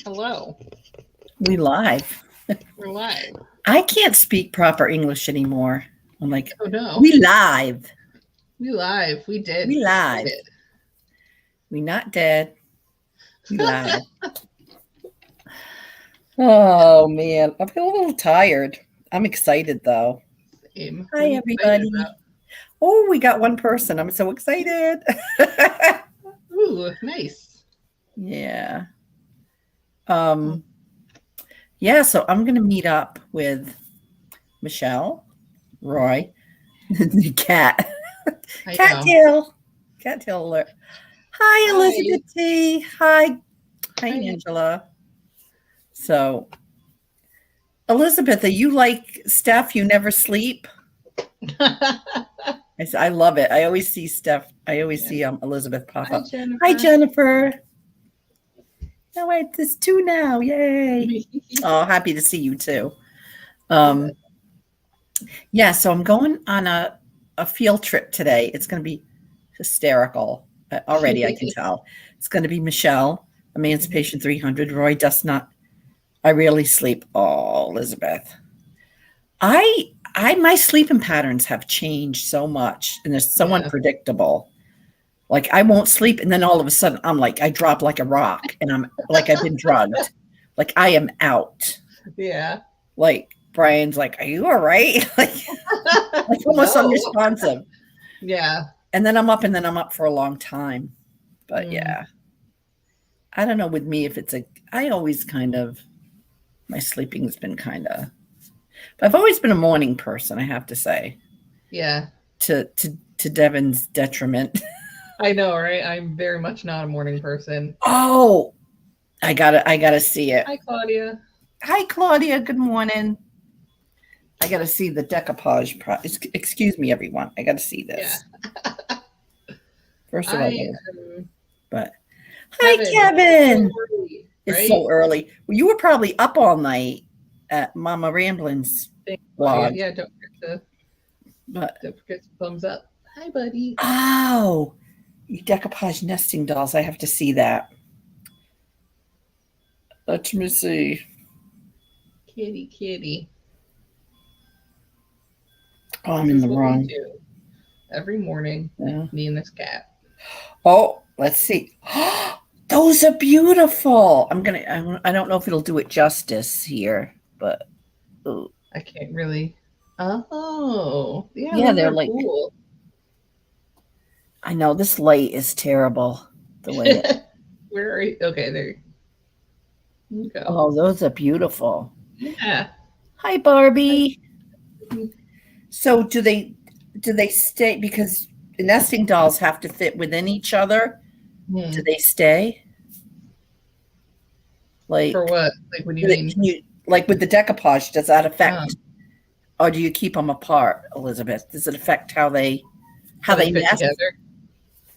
Hello. We live. We're live. I can't speak proper English anymore. I'm like, Oh no. we live. We live. We did. We live. We did. We not dead. We live. Oh man, I feel a little tired. I'm excited though. Same. Hi What are you excited everybody. Oh, we got one person. I'm so excited. about? Ooh, nice. Yeah. Yeah, so I'm gonna meet up with Michelle, Roy, the cat. I know. Cattail. Cattail alert. Hi, Hi. Elizabeth T. Hi. Hi, Hi. Angela. So, Elizabeth, are you like Steph? You never sleep? I love it. I always see Steph. I always see Elizabeth pop Hi, up. Jennifer. Hi, Jennifer. Oh, wait, there's two now. Yay. Oh, happy to see you too. Yeah, so I'm going on a field trip today. It's going to be hysterical. Already, I can tell. It's going to be Michelle, Emancipation 300. Roy does not. I rarely sleep. Oh, Elizabeth. My sleeping patterns have changed so much, and they're so unpredictable. Like I won't sleep, and then all of a sudden, I'm like, I drop like a rock, and I'm like, I've been drugged. Like I am out. Yeah. Like Brian's like, are you all right? Like almost unresponsive. Yeah. And then I'm up for a long time. But yeah. I don't know with me if it's I always kind of, my sleeping's been kind of, but I've always been a morning person, I have to say. Yeah. To Devin's detriment. I know, right? I'm very much not a morning person. Oh, I gotta see it. Hi, Claudia. Hi, Claudia. Good morning. I gotta see the decoupage. Excuse me, everyone. I gotta see this. Yeah. First of all, but hi, Kevin. It's so early. Well, you were probably up all night at Mama Ramblin's blog. Yeah, don't forget to thumbs up. Hi, buddy. Oh, you decoupage nesting dolls. I have to see that. Let me see. Kitty. Oh, I'm in the wrong. Every morning, me and this cat. Oh, let's see. Those are beautiful. I don't know if it'll do it justice here, but I can't really. Oh, yeah, they're like cool. I know this light is terrible. The way Where are you? Okay, there you go. Oh, those are beautiful. Yeah. Hi, Barbie. So do they stay, because the nesting dolls have to fit within each other? Do they stay? Like for what? Like what do you mean? Like with the decoupage, does that affect, or do you keep them apart, Elizabeth? Does it affect how they nest together?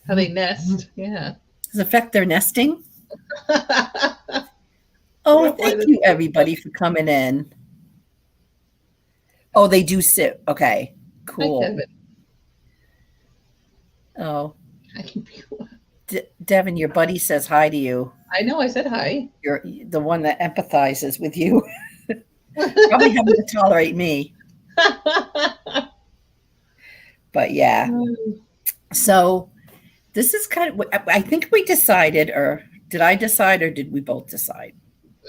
How they nest? Yeah. Does it affect their nesting? Oh, thank you everybody for coming in. Oh, they do sit. Okay, cool. Hi, oh, Devin, your buddy says hi to you. I know. I said hi. You're the one that empathizes with you. Probably having to tolerate me. But yeah. So this is kind of, I think we decided, or did I decide, or did we both decide?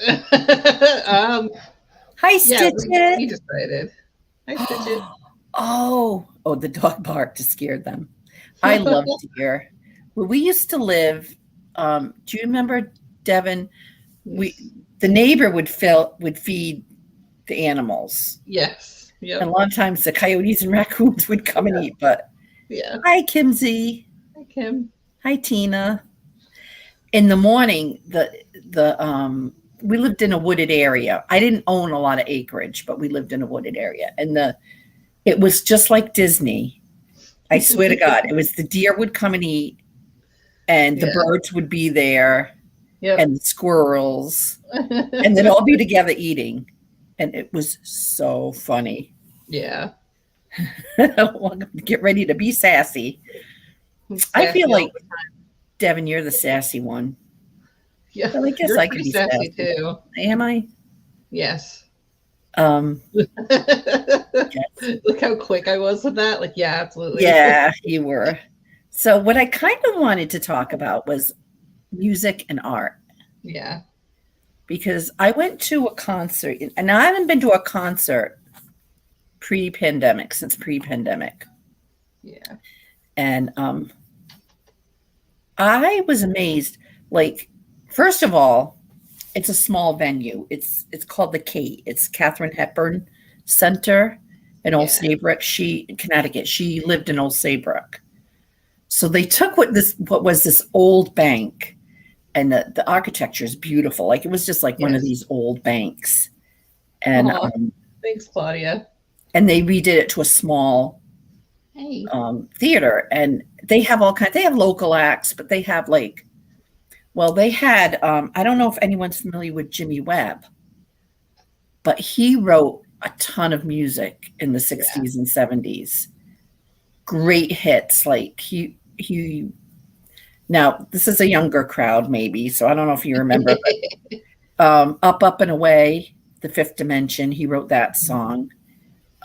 Hi, Stitch It. We decided. Hi, Stitch It. Oh, the dog barked to scare them. I love deer. Well, we used to live. Do you remember, Devin? The neighbor would feed the animals. Yes. Yep. And a lot of times the coyotes and raccoons would come and eat. But hi, Kimsey. Hi, Kim. Hi, Tina. In the morning, we lived in a wooded area. I didn't own a lot of acreage, but we lived in a wooded area, and it was just like Disney. I swear to God, it was the deer would come and eat, and the birds would be there, and the squirrels, and they'd all be together eating, and it was so funny. Yeah. Get ready to be sassy. I feel like, Devin, you're the sassy one. Yeah, Well, I guess you're I could pretty be sassy sassy. too. Am I? Yes. Yes. Look how quick I was with that. Like, yeah, absolutely. Yeah, you were. So what I kind of wanted to talk about was music and art. Yeah. Because I went to a concert, and I haven't been to a concert since pre-pandemic. Yeah. And I was amazed. Like, first of all, it's a small venue. It's called the Kate. It's Katharine Hepburn Center in Old Saybrook. In Connecticut. She lived in Old Saybrook. So they took what was this old bank, and the architecture is beautiful. Like, it was just like one of these old banks. And thanks, Claudia. And they redid it to a small theater, and they have all kinds. They have local acts, but they have they had. I don't know if anyone's familiar with Jimmy Webb, but he wrote a ton of music in the 60s and 70s. Great hits, like he. Now, this is a younger crowd, maybe, so I don't know if you remember. But, Up and Away, The Fifth Dimension. He wrote that song.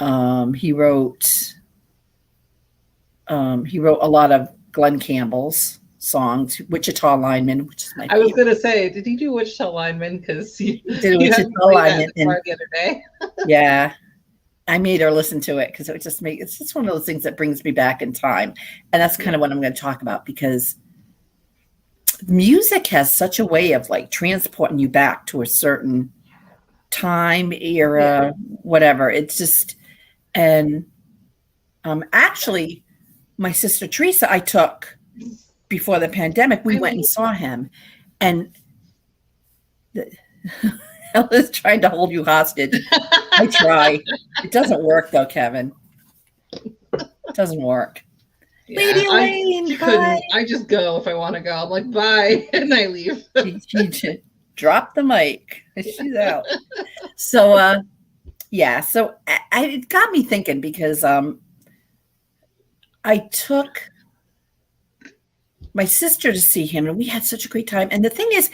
He wrote a lot of Glenn Campbell's songs, Wichita Lineman, which is my favorite. I was gonna say, did he do Wichita Lineman? Because you did Wichita Lineman the other day. Yeah, I made her listen to it because it's just one of those things that brings me back in time, and that's kind of what I'm going to talk about, because music has such a way of like transporting you back to a certain time, era, whatever. It's just, and actually, my sister Teresa, I took before the pandemic. We went and saw him, and Ella's trying to hold you hostage. I try. It doesn't work though, Kevin. It doesn't work. Yeah, Lady Elaine, bye. I just go if I want to go. I'm like, bye, and I leave. She dropped the mic. She's out. So, so it got me thinking, because I took my sister to see him, and we had such a great time. And the thing is,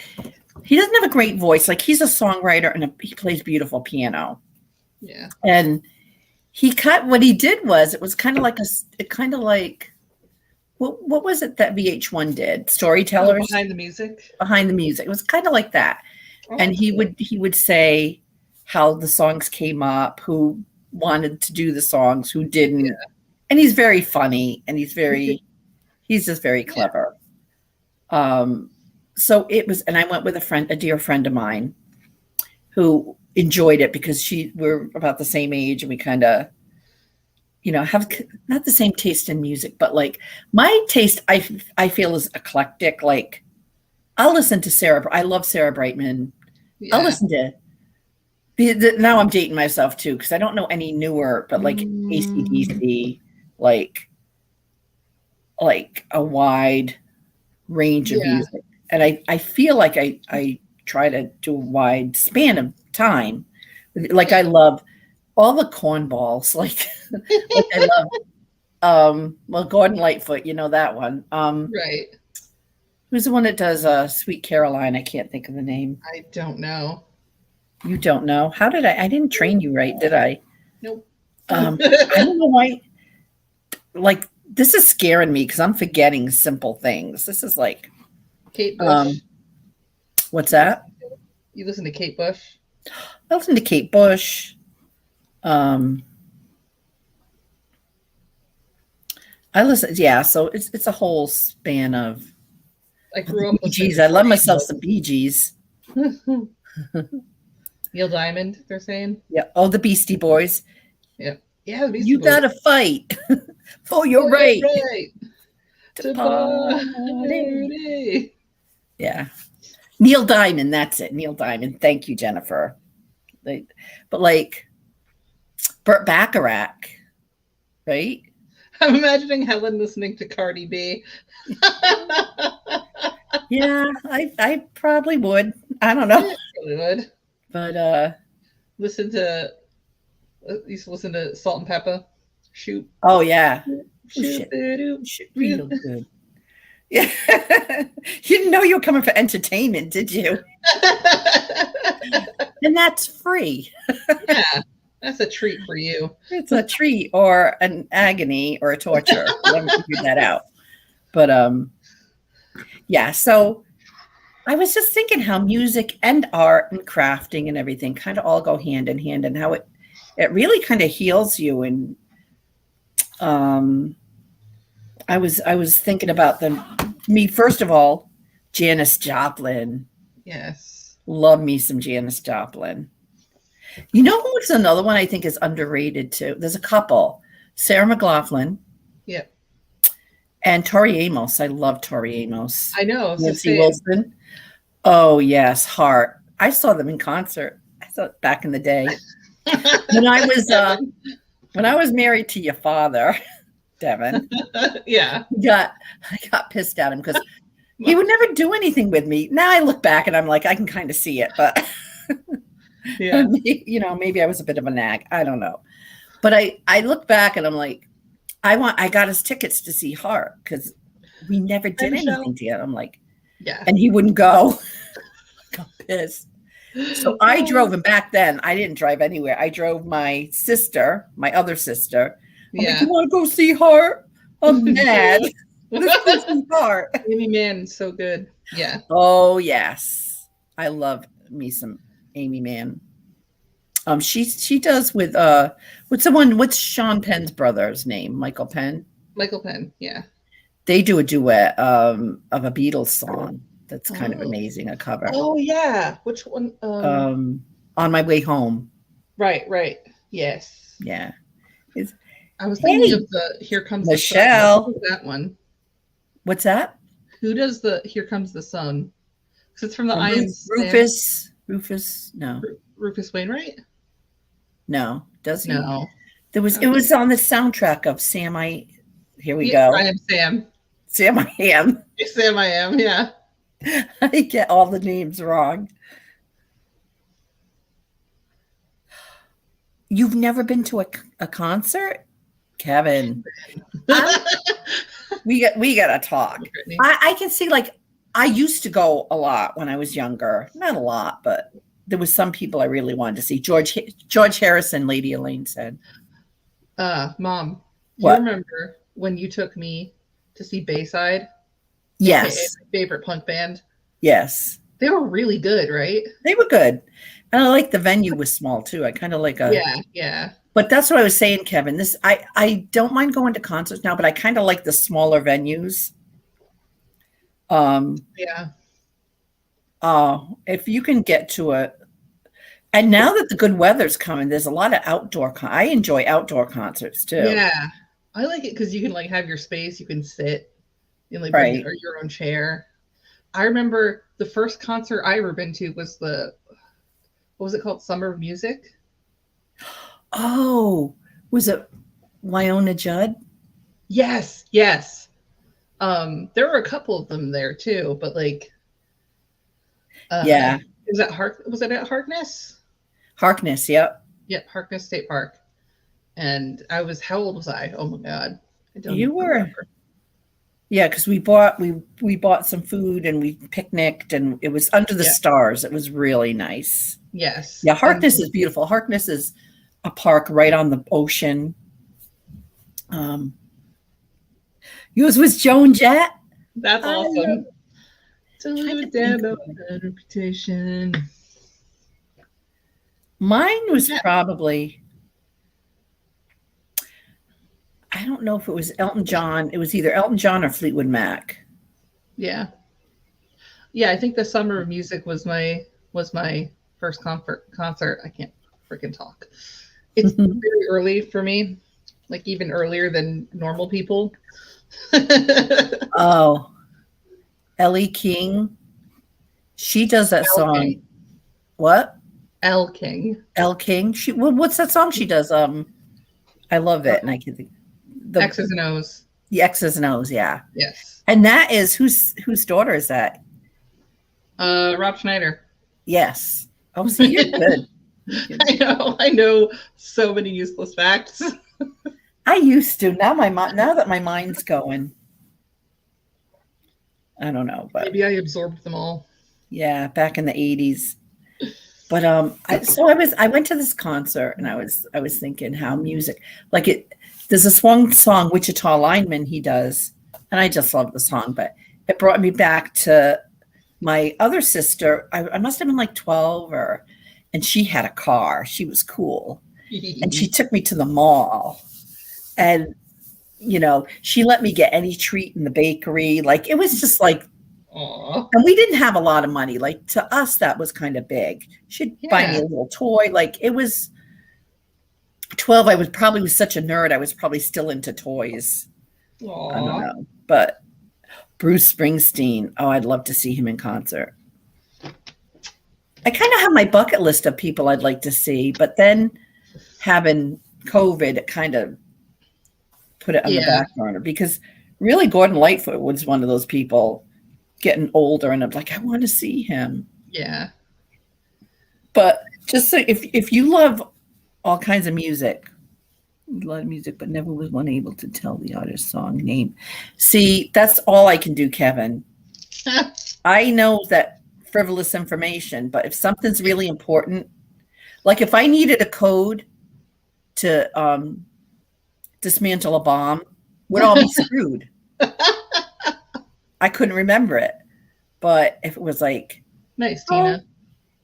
he doesn't have a great voice. Like, he's a songwriter, and he plays beautiful piano. Yeah. And what he did was, it was kind of like what was it that VH1 did? Storytellers. Behind the Music. Behind the Music. It was kind of like that. And he would say how the songs came up, who wanted to do the songs, who didn't. Yeah. And he's very funny, and he's just very clever. So it was, and I went with a dear friend of mine who enjoyed it, because we're about the same age, and we kind of, have not the same taste in music, but like my taste, I feel, is eclectic. Like, I'll listen to I love Sarah Brightman. Yeah. I'll listen to now I'm dating myself too, because I don't know any newer, but like AC/DC, like a wide range of music. And I feel like I try to do a wide span of time. Like, I love all the cornballs, like I love Gordon Lightfoot, that one. Right. Who's the one that does Sweet Caroline? I can't think of the name. I don't know. You don't know? How did I didn't train you right, did I? Nope. I don't know why. Like, this is scaring me, because I'm forgetting simple things. This is like Kate Bush. What's that? You listen to Kate Bush? I listen to Kate Bush. I listen, so it's a whole span of. I grew up with Bee Gees. I love myself some Bee Gees. Neil Diamond, they're saying. Yeah. Oh, the Beastie Boys. Yeah. Yeah, the Beastie you Boys. Gotta fight for your right. To party. Yeah. Neil Diamond, that's it. Neil Diamond. Thank you, Jennifer. But like Burt Bacharach, right? I'm imagining Helen listening to Cardi B. Yeah, I probably would. I don't know. I probably would. But used to listen to Salt and Pepper. Shoot. Oh yeah. Shoot. Real good. Yeah. You didn't know you were coming for entertainment, did you? And that's free. Yeah, that's a treat for you. It's a treat or an agony or a torture. We haven't figured that out. But yeah, so I was just thinking how music and art and crafting and everything kind of all go hand in hand, and how it really kind of heals you. And I was thinking about me first of all, Janice Joplin. Yes. Love me some Janice Joplin. You know who's another one I think is underrated too? There's a couple. Sarah McLachlan. Yep. And Tori Amos. I love Tori Amos. I know. Nancy Wilson. Oh yes, Heart. I saw them in concert. I saw it back in the day. when I was married to your father, Devin. Yeah. I got pissed at him because he would never do anything with me. Now I look back and I'm like, I can kind of see it, but yeah, maybe I was a bit of a nag. I don't know. But I look back and I'm like, I got his tickets to see Heart because we never did anything together. I'm like, yeah. And he wouldn't go. I got pissed. So I drove him back then. I didn't drive anywhere. I drove my other sister. I'm like, you want to go see Heart? I'm mad. Let's go see Heart. Amy Mann, so good. Yeah. Oh yes, I love me some Amy Mann. She does with what's Sean Penn's brother's name? Michael Penn. Michael Penn. Yeah. They do a duet of a Beatles song that's kind of amazing, a cover. Oh yeah, which one? On My Way Home. Right. Yes. Yeah. I was thinking of the Here Comes Michelle. the Sun. That one. What's that? Who does the Here Comes the Sun? Because it's from the Rufus. No. Rufus Wainwright. No, does he? No. It was on the soundtrack of Sam Here we go. I Am Sam. Sam I Am. Sam I Am, yeah. I get all the names wrong. You've never been to a concert? Kevin. We gotta talk. I can see, like, I used to go a lot when I was younger. Not a lot, but there was some people I really wanted to see. George Harrison, Lady Elaine said. Mom, do what? You remember when you took me to see Bayside? Yes. My favorite punk band? Yes. They were really good, right? They were good. And I like the venue was small too. I kind of like Yeah. But that's what I was saying, Kevin. I don't mind going to concerts now, but I kind of like the smaller venues. Yeah. If you can get to and now that the good weather's coming, there's a lot of outdoor. I enjoy outdoor concerts too. Yeah, I like it because you can like have your space. You can sit in like right. or your own chair. I remember the first concert I ever been to was what was it called? Summer of Music. Oh, was it Wyona Judd? Yes. There were a couple of them there too, but like, yeah. Was it at Harkness? Harkness, yep. Yep, Harkness State Park. And how old was I? Oh my God. You were. Remember. Yeah, because we bought some food and we picnicked and it was under the stars. It was really nice. Yes. Yeah, Harkness is beautiful. Harkness is a park right on the ocean. Yours was Joan Jett. That's awesome. To live down a reputation. Mine was probably, I don't know if it was Elton John. It was either Elton John or Fleetwood Mac. Yeah. Yeah, I think the Summer of Music was my first concert. I can't freaking talk. It's very early for me, like even earlier than normal people. Oh, Ellie King. She does that song. King. What? Elle King. Elle King. What's that song she does? I love it, and I can think the X's and O's. The X's and O's, yeah. Yes. And that is whose daughter is that? Rob Schneider. Yes. Oh, so you're good. I know so many useless facts. I used to. Now that my mind's going. I don't know, but maybe I absorbed them all. yeah, back in the 80s. But I went to this concert and I was thinking how music, like there's this one song, Wichita Lineman, he does, and I just love the song, but it brought me back to my other sister. I must have been like 12 and she had a car. She was cool. And she took me to the mall and, she let me get any treat in the bakery. Like, it was just like, Aww. and we didn't have a lot of money. Like, to us, that was kind of big. She'd buy me a little toy. Like, it was 12. I was such a nerd. I was probably still into toys. Aww. I don't know. But Bruce Springsteen, I'd love to see him in concert. I kind of have my bucket list of people I'd like to see, but then having COVID, it kind of put it on the back burner, because really Gordon Lightfoot was one of those people getting older, and I'm like, I want to see him. Yeah. But just so if you love all kinds of music, a lot of music, but never was one able to tell the artist's song name. See, that's all I can do, Kevin. I know that frivolous information, but if something's really important, like if I needed a code to dismantle a bomb, we'd all be screwed. I couldn't remember it. But if it was like, nice, Tina.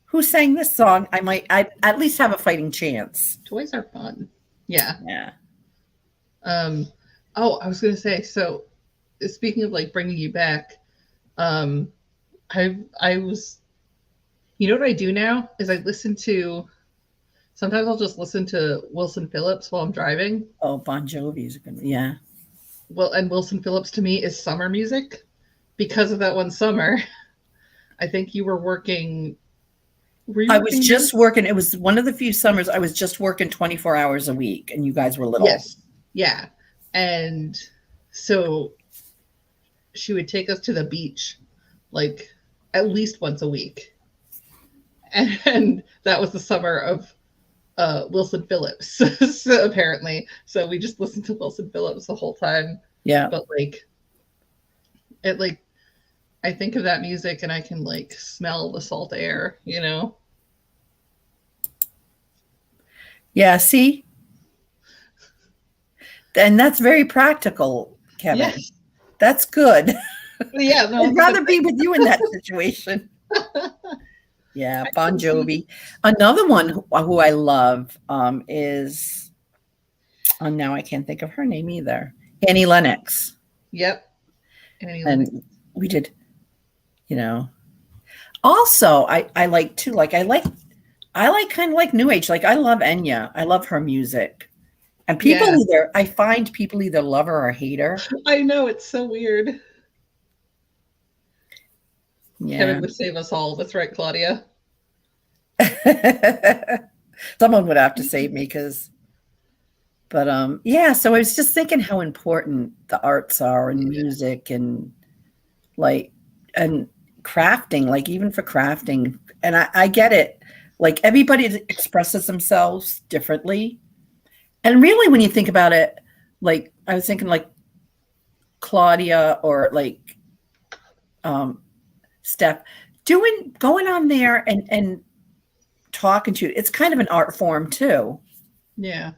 Who sang this song? I'd at least have a fighting chance. Toys are fun. Yeah. Yeah. I was going to say, so speaking of like bringing you back, I was, what I do now is sometimes I'll just listen to Wilson Phillips while I'm driving. Oh, Bon Jovi is good. Yeah. Well, and Wilson Phillips to me is summer music because of that one summer. I think you were working. I was just working. It was one of the few summers I was just working 24 hours a week, and you guys were little. Yes. Yeah. And so she would take us to the beach like at least once a week. And that was the summer of Wilson Phillips, so apparently. So we just listened to Wilson Phillips the whole time. Yeah. But I think of that music and I can smell the salt air, Yeah, see? And that's very practical, Kevin. Yes. That's good. Yeah. No, I'd rather be with you in that situation. Yeah, Bon Jovi. Another one who I love is, now I can't think of her name either. Annie Lennox. Yep. Annie Lennox. And we did, Also, I like too. I like kind of like New Age. I love Enya. I love her music. And I find people either love her or hate her. I know, it's so weird. Yeah. Kevin would save us all. That's right, Claudia. Someone would have to save me but so I was just thinking how important the arts are and music and and crafting, even for crafting. And I get it. Everybody expresses themselves differently. And really, when you think about it, I was thinking Claudia or Steph going on there and talking to you. It's kind of an art form too. Yeah.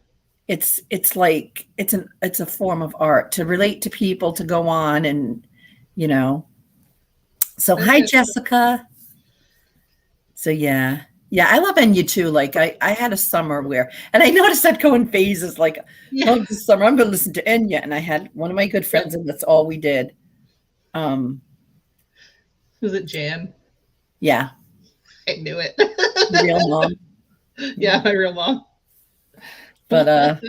It's a form of art to relate to people, to go on and, So hi, Jessica. So yeah, I love Enya too. I had a summer and I noticed I'd go in phases. This summer I'm going to listen to Enya, and I had one of my good friends, and that's all we did. Was it Jan? Yeah, I knew it. Real mom. Yeah, my real mom. But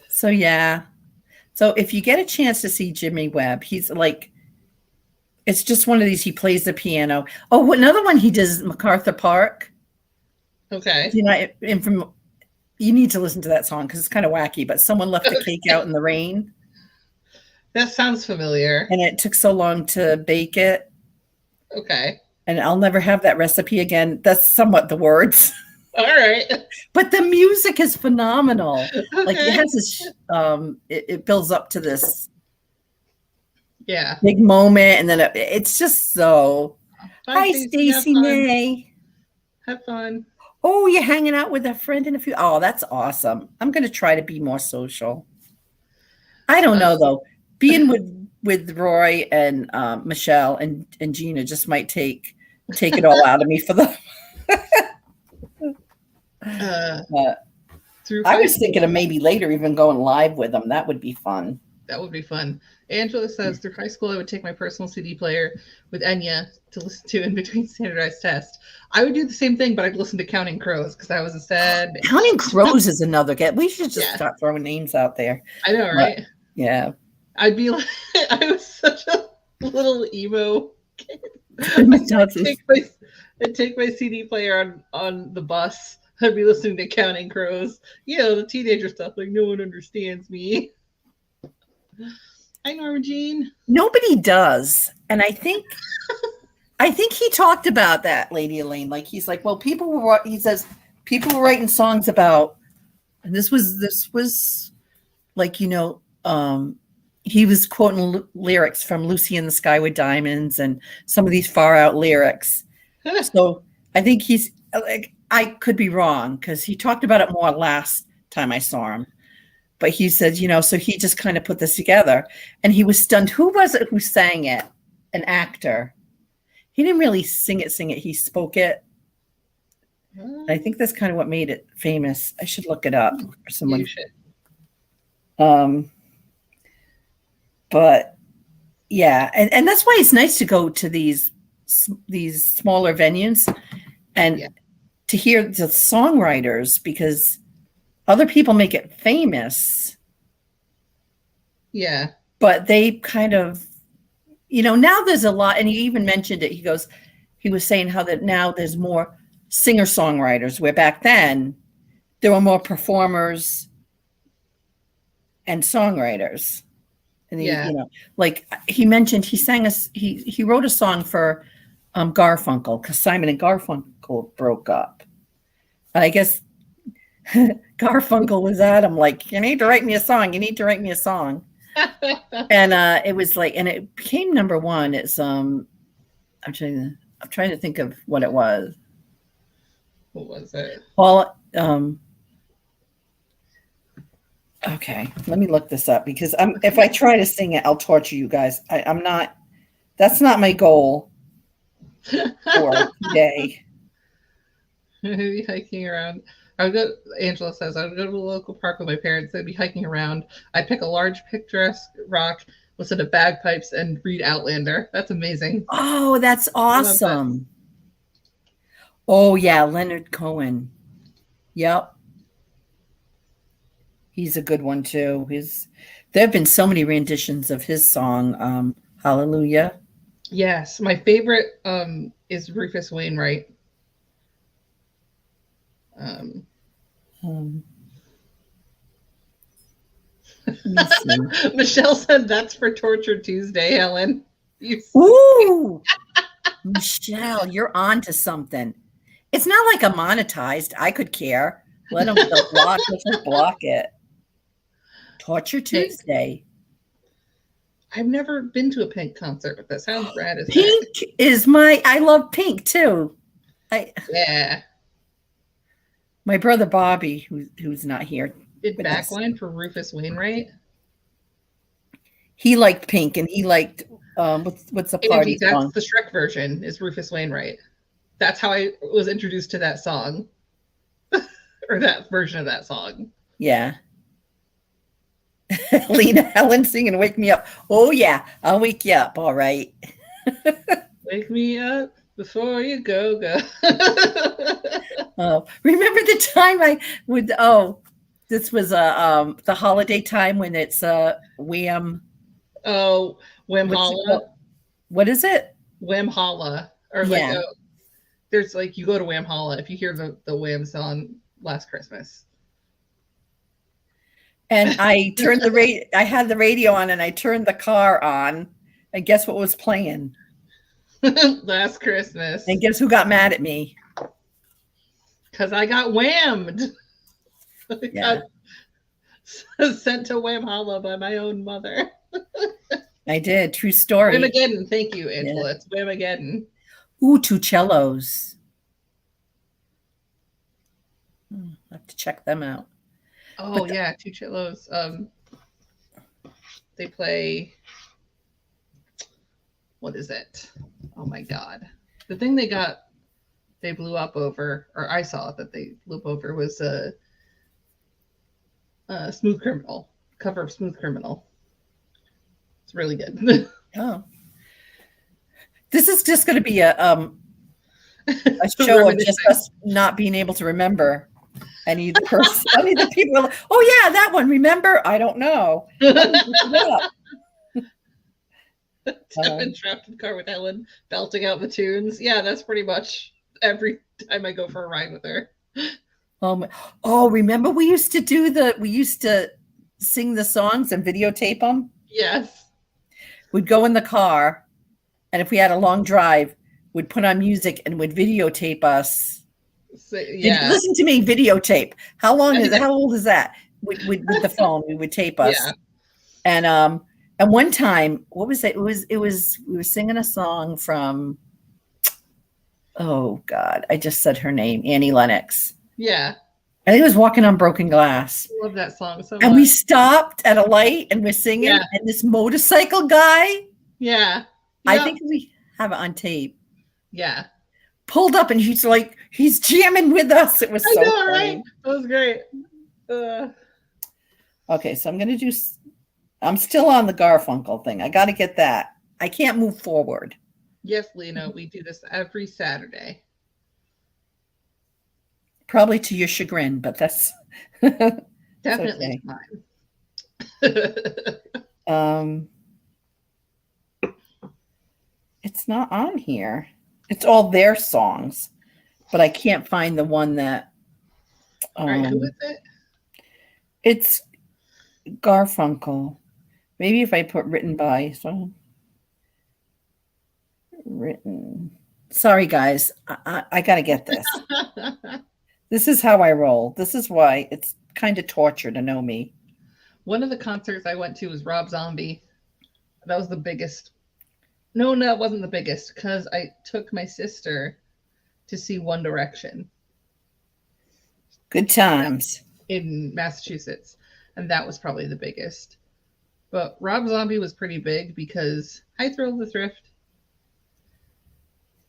so yeah, so if you get a chance to see Jimmy Webb, he's it's just one of these. He plays the piano. Oh, another one he does is MacArthur Park. Okay. You need to listen to that song because it's kind of wacky. But someone left the cake out in the rain. That sounds familiar. And it took so long to bake it. Okay. And I'll never have that recipe again. That's somewhat the words. All right. But the music is phenomenal. Okay. It has this. It builds up to this. Yeah. big moment, and then it's just so. Bye, Hi, Stacey. Have Stacy fun. May. Have fun. Oh, you're hanging out with a friend and a few. Oh, that's awesome. I'm going to try to be more social. I don't know though. Being with Roy and Michelle and Gina just might take it all out of me for them. But I was thinking of maybe later even going live with them. That would be fun. That would be fun. Angela says, through high school, I would take my personal CD player with Enya to listen to in between standardized tests. I would do the same thing, but I'd listen to Counting Crows because I was a sad bitch. Counting Crows is another get. We should just start throwing names out there. I know, right? But, yeah. I'd be like, I was such a little emo kid. I'd take my CD player on the bus. I'd be listening to Counting Crows. You know, the teenager stuff, like no one understands me. Hi, Norma Jean. Nobody does. And I think he talked about that, Lady Elaine. Like he's like, well, he says people were writing songs about, and this was like, you know, he was quoting lyrics from Lucy in the Sky with Diamonds and some of these far out lyrics. So I think he's like, I could be wrong because he talked about it more last time I saw him. But he says, you know, so he just kind of put this together and he was stunned. Who was it who sang it? An actor. He didn't really sing it. He spoke it. I think that's kind of what made it famous. I should look it up for someone. You should. But yeah, and that's why it's nice to go to these smaller venues and to hear the songwriters because other people make it famous. Yeah. But they kind of, you know, now there's a lot, and he even mentioned it. He was saying how that now there's more singer-songwriters, where back then there were more performers and songwriters. And you know, like he mentioned, he wrote a song for Garfunkel because Simon and Garfunkel broke up. And I guess Garfunkel was at him like, you need to write me a song. And it was like, and it became number one. It's I'm trying to think of what it was. What was it? Well, okay, let me look this up because if I try to sing it, I'll torture you guys. I'm not. That's not my goal for today. Maybe hiking around. Angela says, I would go to the local park with my parents. They'd be hiking around. I'd pick a large picturesque rock, listen to bagpipes, and read Outlander. That's amazing. Oh, that's awesome. Oh, yeah, Leonard Cohen. Yep. He's a good one, too. There have been so many renditions of his song, Hallelujah. Yes, my favorite is Rufus Wainwright. Michelle said that's for Torture Tuesday, Helen. Ooh, Michelle, you're on to something. It's not like I'm monetized. I could care. Let them block. Let's just block it. Torture Tuesday. I've never been to a Pink concert, but that sounds rad as Pink is I love Pink too. Yeah. My brother Bobby, who's not here, did backline for Rufus Wainwright. He liked Pink, and he liked what's the party song? That's the Shrek version. Is Rufus Wainwright? That's how I was introduced to that song, or that version of that song. Yeah. Lena Helen singing "Wake Me Up." Oh yeah, I'll wake you up. All right. Wake me up before you go. Oh, remember the time I would? Oh, this was the holiday time when it's Wham. Oh, Wham Holla. What is it? Wham Holla, or like there's like you go to Wham Holla if you hear the Wham song Last Christmas. And I turned I had the radio on and I turned the car on. And guess what was playing? Last Christmas. And guess who got mad at me? Because I got whammed. Yeah. Sent to Wham Holla by my own mother. I did. True story. Whamageddon. Thank you, Angela. Yeah. It's Whamageddon. Ooh, two cellos. I'll have to check them out. Oh, yeah, two cellos. They play, what is it? Oh, my God. The thing they blew up over, or I saw that they blew up over, was Smooth Criminal, cover of Smooth Criminal. It's really good. Oh. This is just going to be a show of just us not being able to remember any of the people. Oh yeah, that one. Remember? I don't know. Devin trapped in the car with Ellen, belting out the tunes. Yeah, that's pretty much every time I go for a ride with her. Remember we used to sing the songs and videotape them? Yes. We'd go in the car, and if we had a long drive, we'd put on music and would videotape us. So, yeah. Listen to me, videotape. How old is that? With the phone, we would tape us. Yeah. And one time, what was it? It was we were singing a song from, oh God, I just said her name, Annie Lennox. Yeah. I think it was Walking on Broken Glass. I love that song so much. And we stopped at a light and we're singing, and this motorcycle guy. Yeah. I think we have it on tape. Yeah. Pulled up and he's jamming with us. It was so funny. Right? That was great. Okay, so I'm still on the Garfunkel thing. I got to get that. I can't move forward. Yes, Lena, we do this every Saturday. Probably to your chagrin, but that's definitely mine. It's not on here. It's all their songs, but I can't find the one that. All right, who is it? It's Garfunkel. Maybe if I put written by. So written. Sorry, guys. I got to get this. This is how I roll. This is why it's kind of torture to know me. One of the concerts I went to was Rob Zombie. That was the biggest. No, it wasn't the biggest, because I took my sister to see One Direction. Good times. In Massachusetts. And that was probably the biggest. But Rob Zombie was pretty big because, hi, Thrill the Thrift.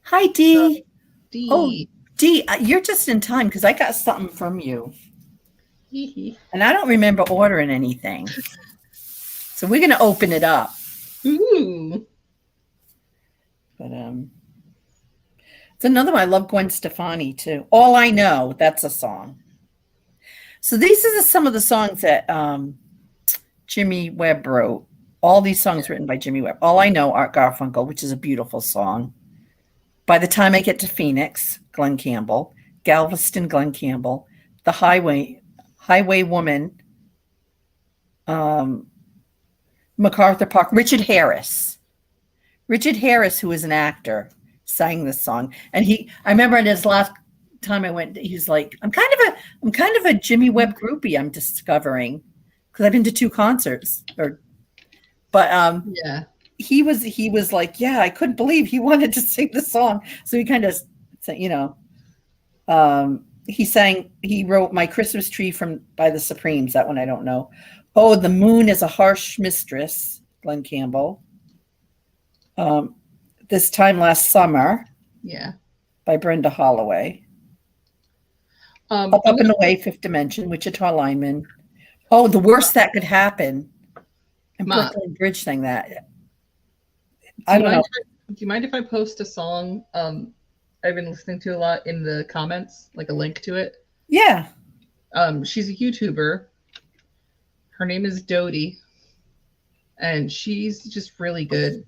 Hi, Dee. Dee. Oh, Dee, you're just in time because I got something from you. And I don't remember ordering anything. So we're going to open it up. Ooh. But it's another one. I love Gwen Stefani too. All I Know, that's a song. So these are some of the songs that Jimmy Webb wrote. All these songs written by Jimmy Webb. All I Know, Art Garfunkel, which is a beautiful song. By the Time I Get to Phoenix, Glenn Campbell. Galveston, Glenn Campbell. The Highway Woman. MacArthur Park. Richard Harris, who is an actor, sang this song. And I remember in his last time I went, he's like, I'm kind of a Jimmy Webb groupie, I'm discovering, because I've been to 2 concerts. Yeah. He was like, yeah, I couldn't believe he wanted to sing the song. So he kind of, he wrote My Christmas Tree by the Supremes. That one I don't know. Oh, The Moon is a Harsh Mistress, Glenn Campbell. This Time Last Summer. Yeah. By Brenda Holloway. Up and Away, Fifth Dimension, Wichita Lineman. Oh, The Worst That Could Happen. And Brooklyn Bridge sang that. I don't know. Do you mind if I post a song I've been listening to a lot in the comments, like a link to it? Yeah. She's a YouTuber. Her name is Dodie. And she's just really good.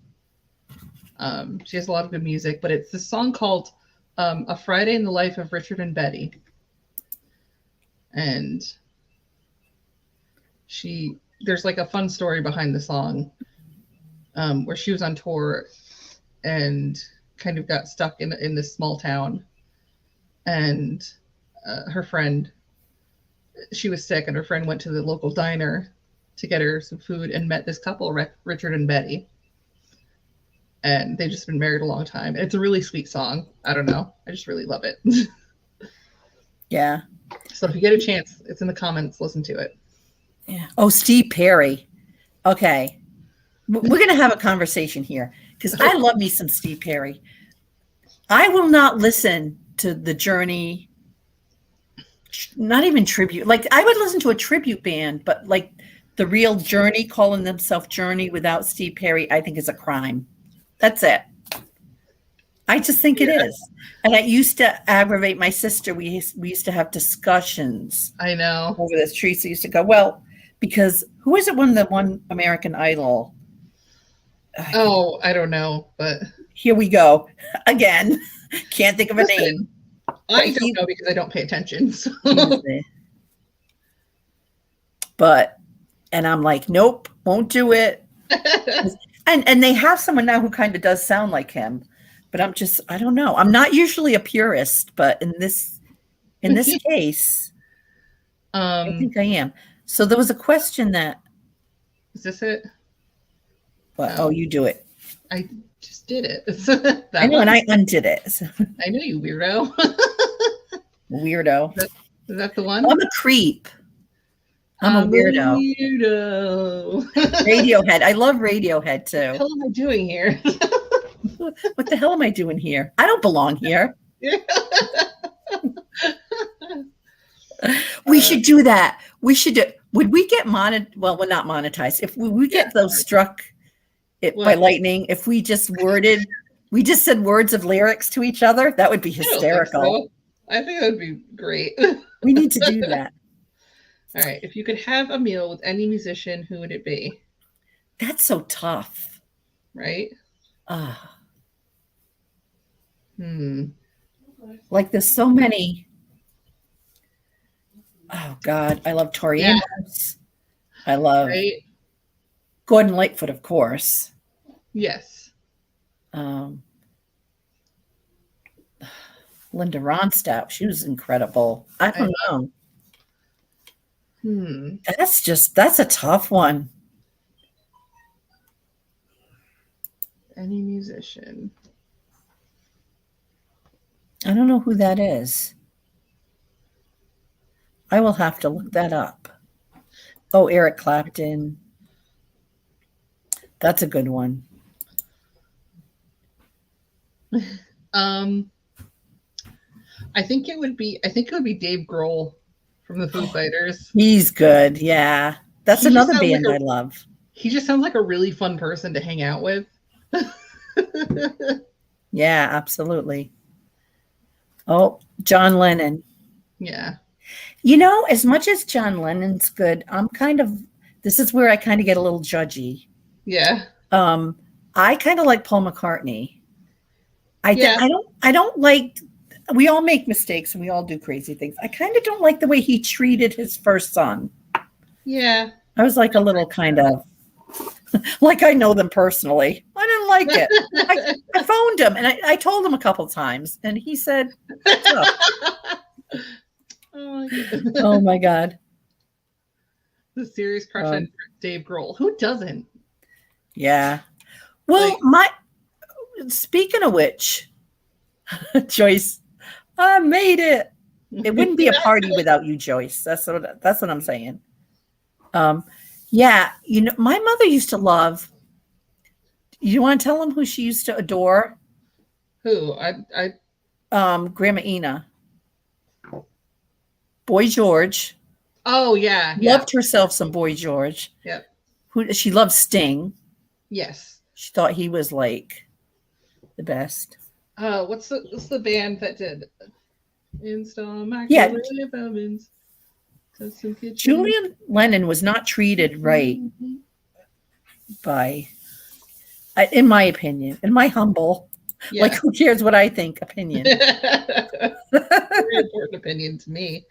She has a lot of good music, but it's this song called A Friday in the Life of Richard and Betty. And there's like a fun story behind the song where she was on tour and kind of got stuck in this small town. And her friend, she was sick, and her friend went to the local diner to get her some food and met this couple, Richard and Betty. and they've just been married a long time. It's a really sweet song. I don't know. I just really love it. Yeah. So if you get a chance, it's in the comments. Listen to it. Yeah. Oh, Steve Perry. Okay. We're going to have a conversation here because I love me some Steve Perry. I will not listen to the Journey, not even tribute. Like I would listen to a tribute band, but like the real Journey calling themselves Journey without Steve Perry, I think is a crime. That's it. I just think it is. And it used to aggravate my sister. We used to have discussions. I know. Over this. Teresa used to go, well, because who is it when the one American Idol? Oh, I don't know, but here we go again. Can't think of a name. I don't know because I don't pay attention. So. But, and I'm like, nope, won't do it. and they have someone now who kind of does sound like him, but I don't know. I'm not usually a purist, but in this case, I think I am. So there was a question that. Is this it? What? Oh, you do it. I just did it. I know, and I undid it. So. I know, you weirdo. Weirdo. Is that the one? I'm a creep. I'm a weirdo. Radiohead. I love Radiohead too. What the hell am I doing here? What the hell am I doing here? I don't belong here. We should do that. We should do. Would we get monetized? Well, we're not monetized. If we get those struck by lightning, if we just said words of lyrics to each other, that would be hysterical. I think that would be great. We need to do that. All right. If you could have a meal with any musician, who would it be? That's so tough. Right? Like there's so many. Oh God, I love Tori Amos. I love Gordon Lightfoot, of course. Yes. Linda Ronstadt, she was incredible. I don't know. That's a tough one. Any musician. I don't know who that is. I will have to look that up. Oh, Eric Clapton. That's a good one. I think it would be Dave Grohl from the Foo Fighters. He's good. Yeah. That's another band I love. He just sounds like a really fun person to hang out with. Yeah, absolutely. Oh, John Lennon. Yeah. You know, as much as John Lennon's good, this is where I kind of get a little judgy. Yeah. I kind of like Paul McCartney. I don't like, we all make mistakes and we all do crazy things. I kind of don't like the way he treated his first son. Yeah. I was like a little kind of, like I know them personally. I didn't like it. I phoned him and I told him a couple times and he said, oh my God. The serious crush on Dave Grohl. Who doesn't? Yeah. Well, speaking of which, Joyce, I made it. It wouldn't be a party without you, Joyce. That's what I'm saying. Yeah, you know, my mother used to love. You want to tell them who she used to adore? Who? Grandma Ina. Boy George. Oh yeah. Loved herself some Boy George. Yep. She loved Sting. Yes. She thought he was like the best. What's the band that did Install Microwave Ovens? Julian Lennon was not treated right by, in my opinion, in my humble, like who cares what I think opinion. Very important opinion to me.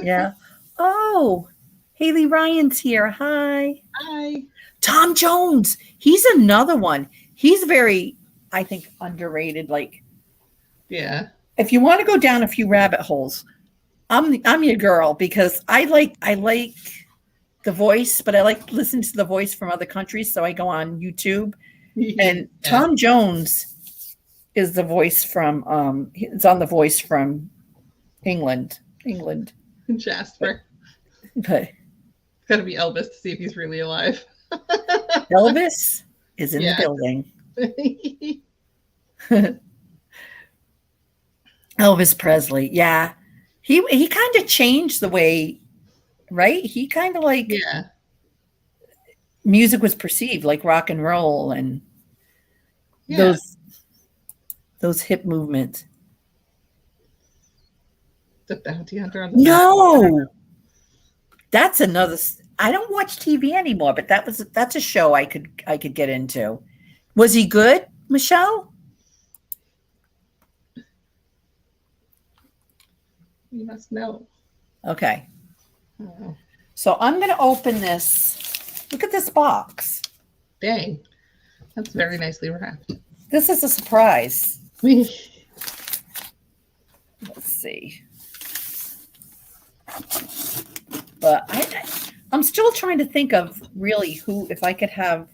Yeah. Oh, Haley Ryan's here. Hi. Hi. Tom Jones. He's another one. He's very, I think, underrated. Like, yeah. If you want to go down a few rabbit holes, I'm your girl because I like The Voice, but I like listening to The Voice from other countries. So I go on YouTube And Tom Jones is the voice from it's on The Voice from England. Jasper. But It's got to be Elvis to see if he's really alive. Elvis is in the building. Elvis Presley. Yeah. He kind of changed the way, right? He kind of like music was perceived, like rock and roll and those hip movements. The Bounty Hunter on the No. That's another. I don't watch TV anymore, but that's a show I could get into. Was he good, Michelle? You must know. Okay. Oh. So I'm going to open this. Look at this box. Dang. That's very nicely wrapped. This is a surprise. Let's see. But I'm still trying to think of really who, if I could have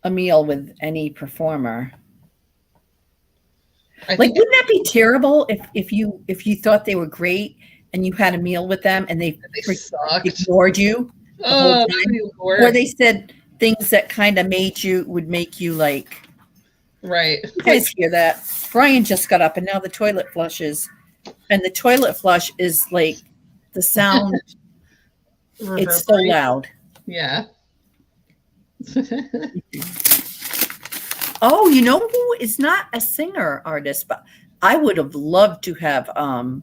a meal with any performer. Like, wouldn't that be terrible if you thought they were great and you had a meal with them and they ignored you the whole time? Or they said things that kind of would make you like, right. You guys hear that? Brian just got up and now the toilet flushes, and the toilet flush is like the sound. It's so loud. Yeah. Oh, you know who is not a singer artist, but I would have loved to have a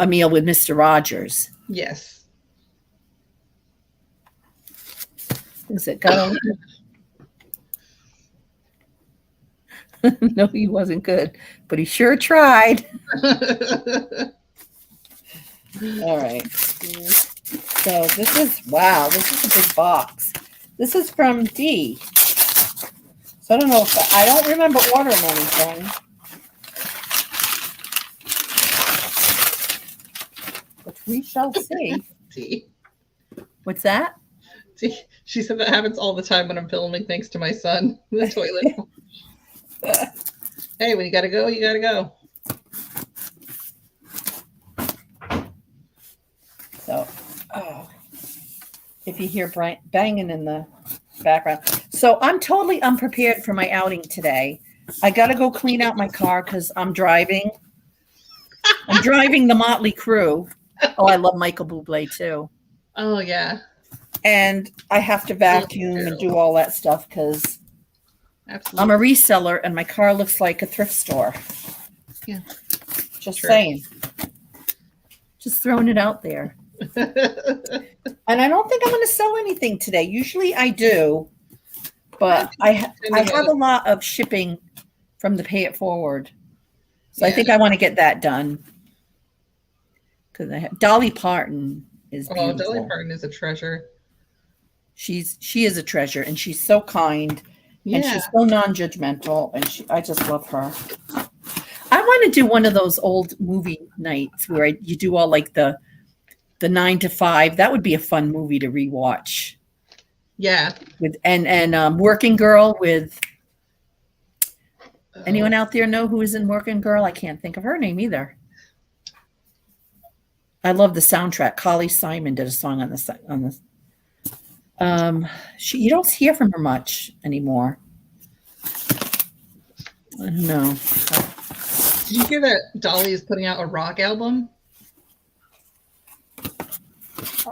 meal with Mr. Rogers. Yes. Is it go? No, he wasn't good, but he sure tried. All right. So this is a big box. This is from D. So I don't know if I don't remember ordering anything. But we shall see. D. What's that? D. She said that happens all the time when I'm filming thanks to my son. The toilet. Hey, when you gotta go, you gotta go. So, if you hear Brian banging in the background. So I'm totally unprepared for my outing today. I got to go clean out my car because I'm driving. I'm driving the Motley Crue. Oh, I love Michael Bublé too. Oh, yeah. And I have to vacuum and do all that stuff because I'm a reseller and my car looks like a thrift store. Yeah. Just saying. Just throwing it out there. And I don't think I'm going to sell anything today. Usually I do, but I have a lot of shipping from the Pay It Forward. So I think I want to get that done. Because Dolly Parton is beautiful. Dolly Parton is a treasure. She is a treasure, and she's so kind, and she's so non-judgmental, and I just love her. I want to do one of those old movie nights where you do all like the 9 to 5. That would be a fun movie to rewatch. Yeah. With and Working Girl with anyone out there know who is in Working Girl? I can't think of her name either. I love the soundtrack. Carly Simon did a song on this. You don't hear from her much anymore. I don't know. Did you hear that Dolly is putting out a rock album?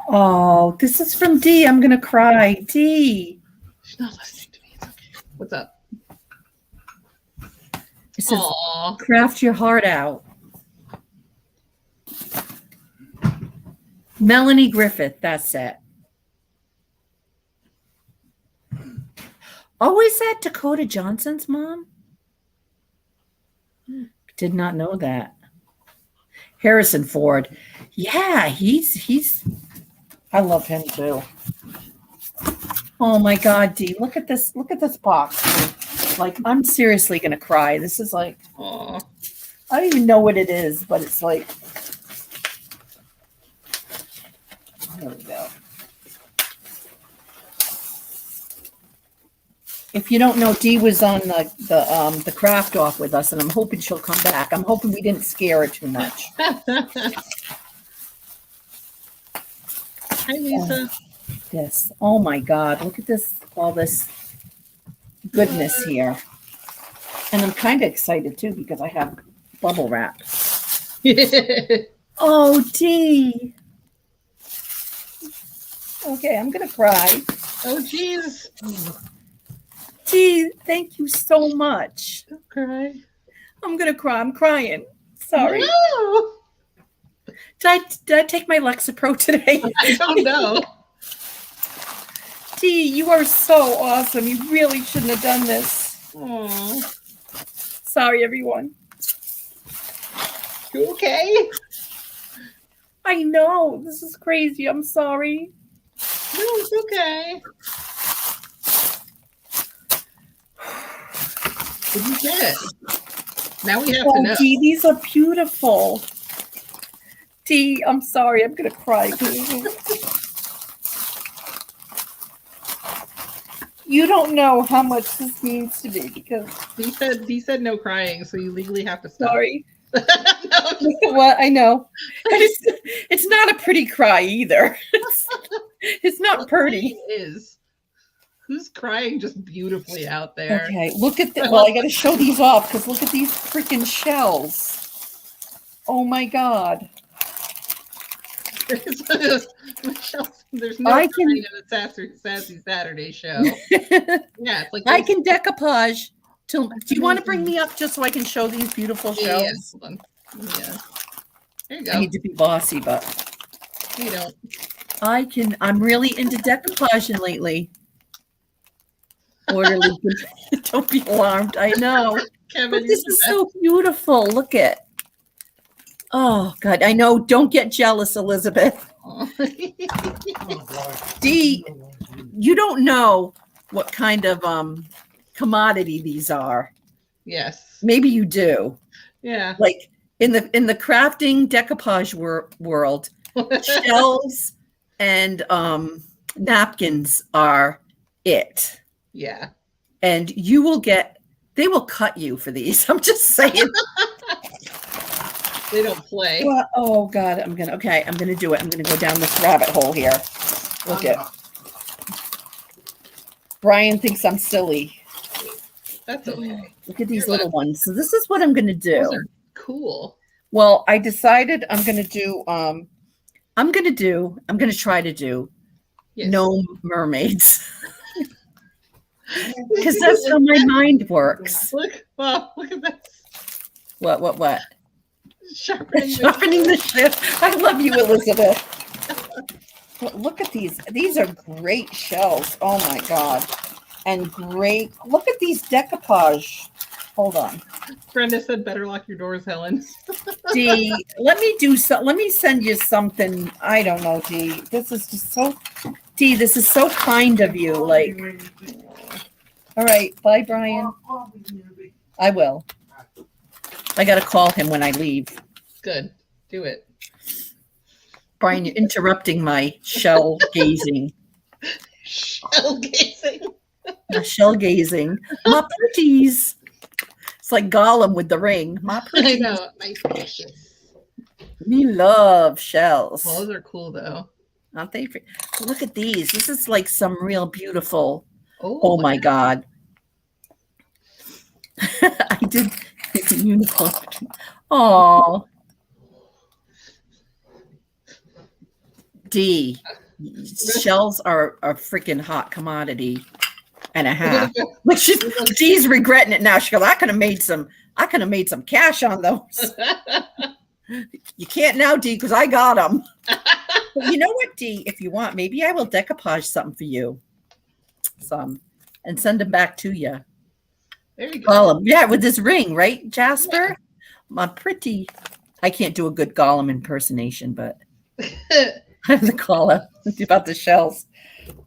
Oh, this is from D. I'm going to cry. D. She's not listening to me. It's okay. What's up? It says, craft your heart out. Melanie Griffith. That's it. Oh, is that Dakota Johnson's mom? Did not know that. Harrison Ford. Yeah, he's I love him too. Oh my God, Dee, look at this box. Like, I'm seriously gonna cry. This is like, I don't even know what it is, but it's like, there we go. If you don't know, Dee was on the craft off with us, and I'm hoping she'll come back. I'm hoping we didn't scare her too much. Hi, Lisa. This. Oh my God! Look at this. All this goodness here, and I'm kind of excited too because I have bubble wrap. Oh, Dee. Okay, I'm gonna cry. Oh, jeez. Dee, thank you so much. Don't cry. I'm gonna cry. I'm crying. Sorry. No. Did I take my Lexapro today? I don't know. Dee, you are so awesome. You really shouldn't have done this. Aww. Sorry, everyone. You okay? I know. This is crazy. I'm sorry. No, it's okay. What did you get? Now we have to know. Dee, these are beautiful. Dee, I'm sorry. I'm going to cry. You don't know how much this means to me because He said no crying, so you legally have to stop. sorry. No. What? I know. It's not a pretty cry either. It's not pretty. It is. Who's crying just beautifully out there? Okay, look at the. Well, I got to show these off because look at these freaking shells. Oh my God. There's no crying in the Sassy Saturday show. Yeah, it's like I can decoupage. Do you want to bring me up just so I can show these beautiful shells? Yeah, hold on. Yeah. There you go. I need to be bossy, but You don't. I'm really into decoupaging lately. Orderly. Don't be alarmed. I know. Kevin, But this is so beautiful. Look at. Oh God, I know. Don't get jealous, Elizabeth. Dee, you don't know what kind of commodity these are. Yes. Maybe you do. Yeah. Like in the crafting decoupage world, shells and napkins are it. Yeah. And they will cut you for these. I'm just saying. They don't play. Well, oh God, I'm gonna do it. I'm gonna go down this rabbit hole here. Look at Brian thinks I'm silly. That's okay. Look at these little ones. So this is what I'm gonna do. Those are cool. Well, I decided I'm gonna try to do gnome mermaids. Because that's how my mind works. Look at this. What? Sharpening the ship. I love you, Elizabeth. Look at these. These are great shells. Oh my God. And great. Look at these decoupage. Hold on. Brenda said, "Better lock your doors, Helen." Dee, let me send you something. I don't know, Dee. This is just so. Dee, this is so kind of you. Like. All right. Bye, Brian. I will. I got to call him when I leave. Good. Do it. Brian, you're interrupting my shell gazing. Shell gazing. My shell gazing. My pretties. It's like Gollum with the ring. My pretties. I know. My precious. We love shells. Well, those are cool, though. Aren't they? Look at these. This is like some real beautiful. Oh my God. I did make a unicorn. Oh. Dee, shells are a freaking hot commodity and a half. Like Dee's regretting it now. She goes, I could have made some cash on those. You can't now, Dee, because I got them. But you know what, Dee? If you want, maybe I will decoupage something for you. And send them back to you. There you go. Gollum. Yeah, with this ring, right, Jasper? Yeah. My pretty. I can't do a good Gollum impersonation, but the caller about the shells.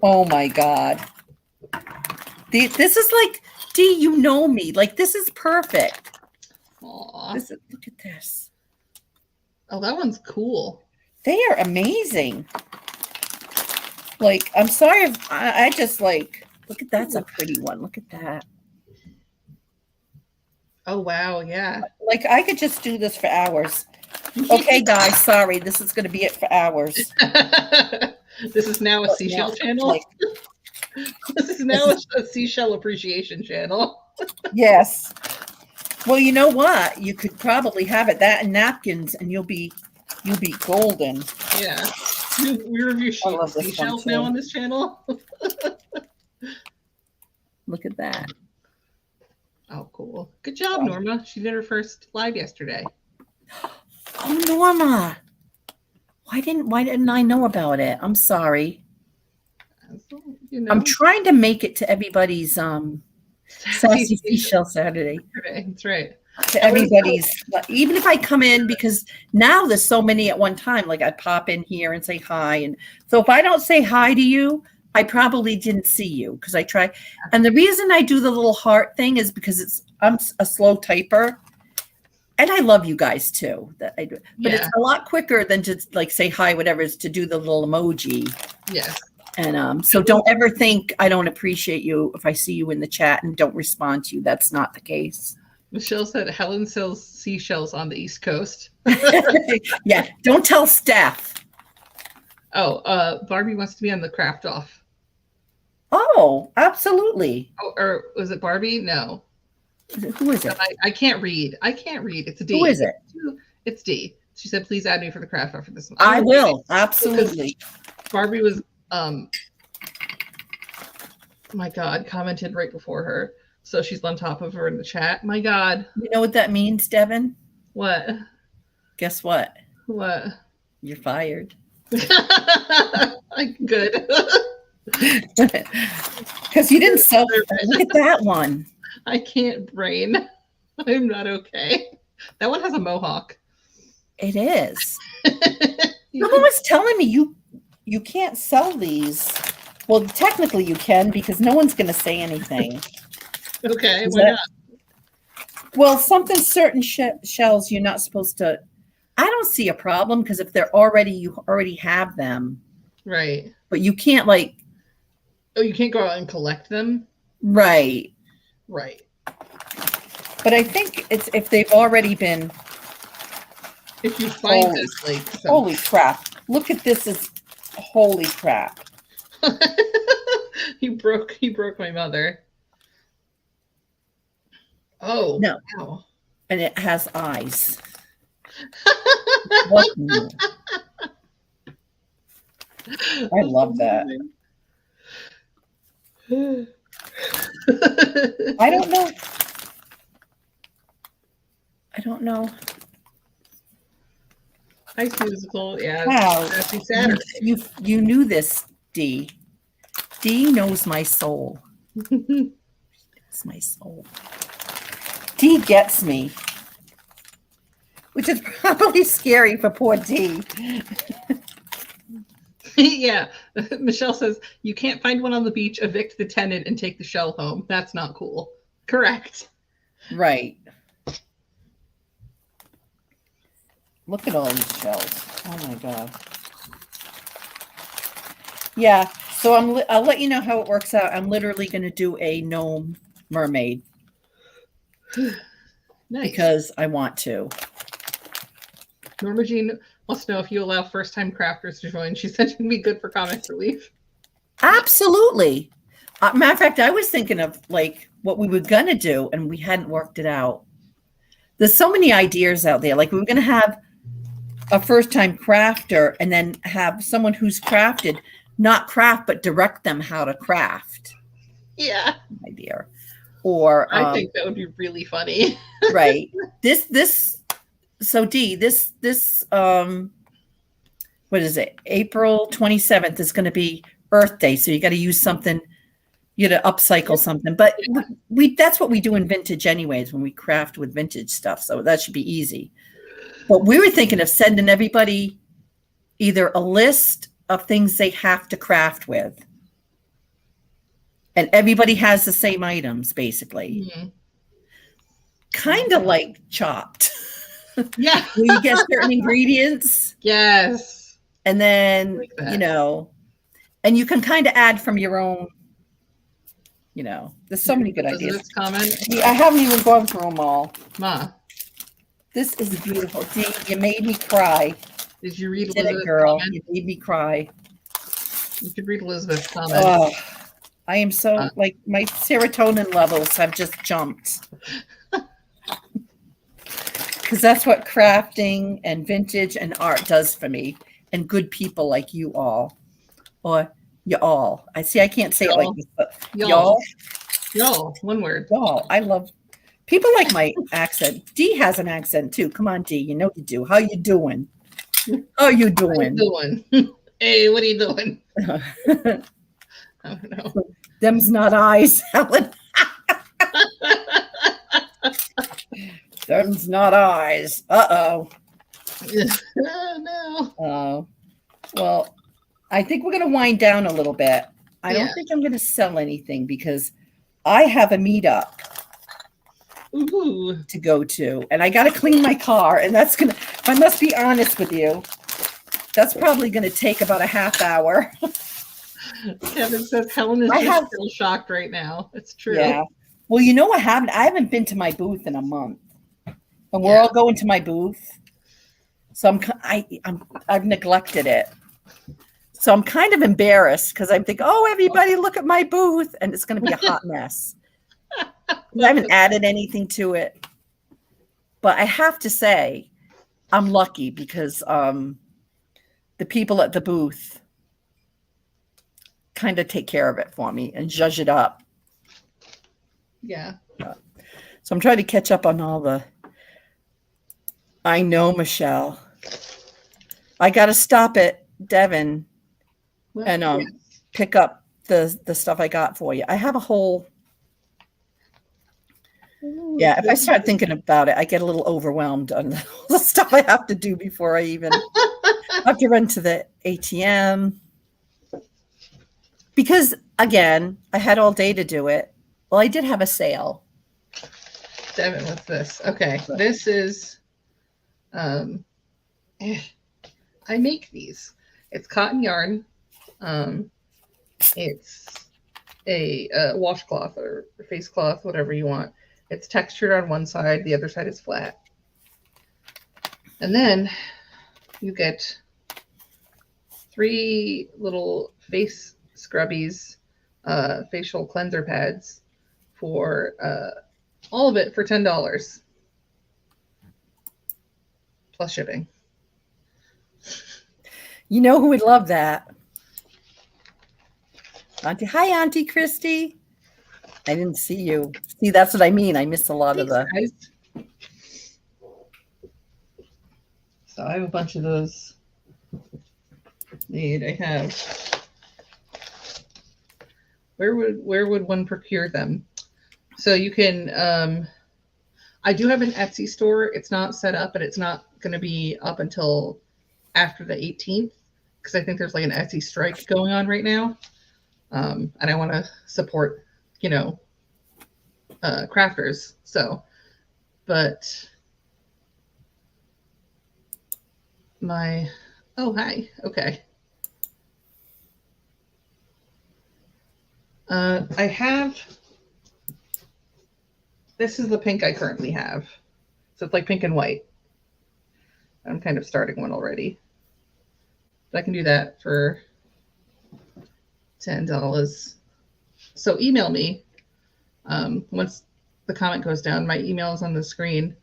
Oh my God. This is like, Dee, you know me. Like, this is perfect. Aww. Look at this. Oh, that one's cool. They are amazing. Like, I'm sorry if I just like. Look at that's a pretty one. Look at that. Oh wow, yeah. Like I could just do this for hours. Okay, guys, sorry. This is going to be it for hours. This is now a seashell channel. Like, this is now a seashell appreciation channel. Yes. Well, you know what? You could probably have it that and napkins, and you'll be golden. Yeah. We review seashells now on this channel. Look at that. Oh, cool. Good job, Norma. She did her first live yesterday. Oh, Norma. Why didn't I know about it? I'm sorry. You know. I'm trying to make it to everybody's Sassy Saturday. That's right. To everybody's, even if I come in, because now there's so many at one time, like I pop in here and say hi. And so if I don't say hi to you, I probably didn't see you because I try. And the reason I do the little heart thing is because I'm a slow typer. And I love you guys too. That I do. But it's a lot quicker than just like say hi, whatever, is to do the little emoji. Yes. And so don't ever think I don't appreciate you if I see you in the chat and don't respond to you. That's not the case. Michelle said Helen sells seashells on the East Coast. Yeah, don't tell Steph. Oh, Barbie wants to be on the craft off. Oh, absolutely. Oh, or was it Barbie? No. Who is it? I can't read. It's D. Who is it? It's D. She said, please add me for the craft off for this one. I will. Absolutely. Barbie was, my God, commented right before her. So she's on top of her in the chat. My God. You know what that means, Devin? What? Guess what? What? You're fired. Good. Because you didn't sell. Look at that one. I can't brain. I'm not okay. That one has a mohawk. It is. Someone was telling me you can't sell these. Well, technically you can because no one's going to say anything. Okay, why not? Well, certain shells you're not supposed to. I don't see a problem because if you already have them. Right. But you can't Oh, you can't go out and collect them? Right. Right. But I think it's if they've already been. If you find this, holy crap! Look at this! Holy crap! He broke my mother. Oh no! Wow. And it has eyes. I love that. I don't know. Ice musical, yeah. Wow. Sassy Saturday. You knew this, D. D knows my soul. It's my soul. D gets me. Which is probably scary for poor D. Yeah. Michelle says, you can't find one on the beach, evict the tenant, and take the shell home. That's not cool. Correct. Right. Look at all these shells. Oh my God. Yeah. So I'll let you know how it works out. I'm literally going to do a gnome mermaid. Nice. Because I want to. Norma Jean wants to know if you allow first-time crafters to join. She said it'd be good for comic relief. Absolutely. Matter of fact, I was thinking of what we were going to do, and we hadn't worked it out. There's so many ideas out there. Like we were going to have a first-time crafter and then have someone who's crafted, not craft, but direct them how to craft. Yeah. Idea. Or I think that would be really funny. Right. So D, this what is it? April 27th is going to be Earth Day. So you got to use something, you got to upcycle something. But that's what we do in vintage anyways, when we craft with vintage stuff. So that should be easy. But we were thinking of sending everybody either a list of things they have to craft with. And everybody has the same items, basically. Mm-hmm. Kind of like Chopped. Yeah. Where you get certain ingredients. Yes. And then, and you can kind of add from your own There's so many good ideas. Elizabeth's comment. I haven't even gone through them all. Ma, this is beautiful. Dee, you made me cry. did you read Did Elizabeth's it, girl? comment? You made me cry. You could read Elizabeth's comment. Oh, I am so like my serotonin levels have just jumped. Because that's what crafting and vintage and art does for me, and good people like you all, or y'all. I can't say it like this, but y'all, one word. Y'all. I love people like my accent. Dee has an accent too. Come on, Dee. You know you do. How you doing? How you doing? Hey, what are you doing? I don't know. Them's not eyes, Helen. Them's not eyes. Uh-oh. No. Oh. Well, I think we're going to wind down a little bit. I don't think I'm going to sell anything because I have a meetup to go to, and I got to clean my car, and that's going to, I must be honest with you, that's probably going to take about a half hour. Kevin says Helen is still shocked right now. It's true. Yeah. Well, you know what happened? I haven't been to my booth in a month. And we're all going to my booth. So I've neglected it. So I'm kind of embarrassed because I'm thinking, oh, everybody look at my booth. And it's going to be a hot mess. I haven't added anything to it. But I have to say, I'm lucky because the people at the booth kind of take care of it for me and zhuzh it up. Yeah. So I'm trying to catch up on all the... I know, Michelle. I got to stop at Devin and pick up the stuff I got for you. I have a whole... if I start thinking about it, I get a little overwhelmed on the stuff I have to do before I even have to run to the ATM. Because, again, I had all day to do it. Well, I did have a sale. Devin, what's this? Okay, this is... I make these. It's cotton yarn. It's a washcloth or face cloth, whatever you want. It's textured on one side, the other side is flat. And then you get 3 little face scrubbies, facial cleanser pads for all of it for $10. Plus shipping. You know who would love that? Auntie. Hi, Auntie Christy. I didn't see you. See, that's what I mean. I missed a lot of the... Guys. So I have a bunch of those made. I have... Where would one procure them? So you can... I do have an Etsy store. It's not set up, but it's not going to be up until after the 18th because I think there's like an Etsy strike going on right now. And I want to support, crafters. So, but oh, hi. Okay. I have... This is the pink I currently have. So it's like pink and white. I'm kind of starting one already. But I can do that for $10. So email me. Once the comment goes down, my email is on the screen.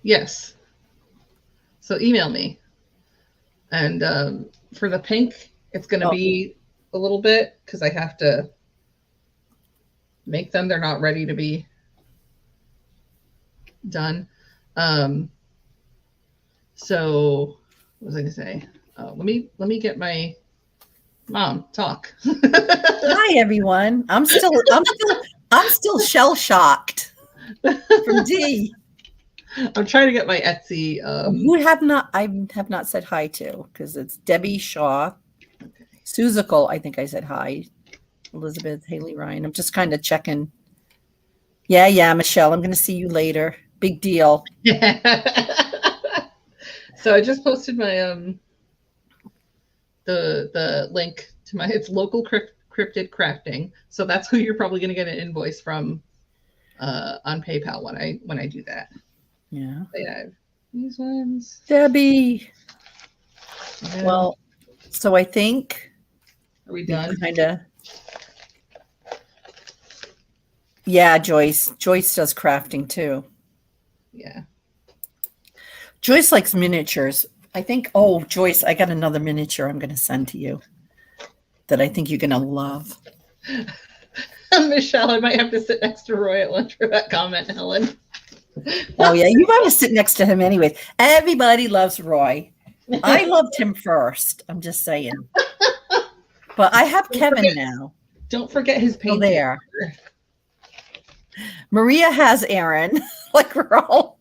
Yes. So email me. And for the pink, it's going to be a little bit because I have to make them. They're not ready to be done. So what was I going to say? Let me get my mom talk. Hi, everyone. I'm still shell shocked from Dee. I'm trying to get my Etsy. I have not said hi to because it's Debbie Shaw. Okay. Suzical, I think I said hi. Elizabeth, Haley, Ryan. I'm just kind of checking. Yeah, Michelle, I'm going to see you later. Big deal. So I just posted my the link to my, it's local cryptid crafting. So that's who you're probably going to get an invoice from on PayPal when I do that. Yeah. Yeah, these ones. Debbie. Yeah. Well, so I think are we done? Kind of. Yeah, Joyce. Joyce does crafting too. Yeah. Joyce likes miniatures. I think, oh, Joyce, I got another miniature I'm going to send to you that I think you're going to love. Michelle, I might have to sit next to Roy at lunch for that comment, Helen. Oh, yeah. You want to sit next to him anyways. Everybody loves Roy. I loved him first. I'm just saying. But I have Kevin now. Don't forget his painting. There. Maria has Aaron. Like we're all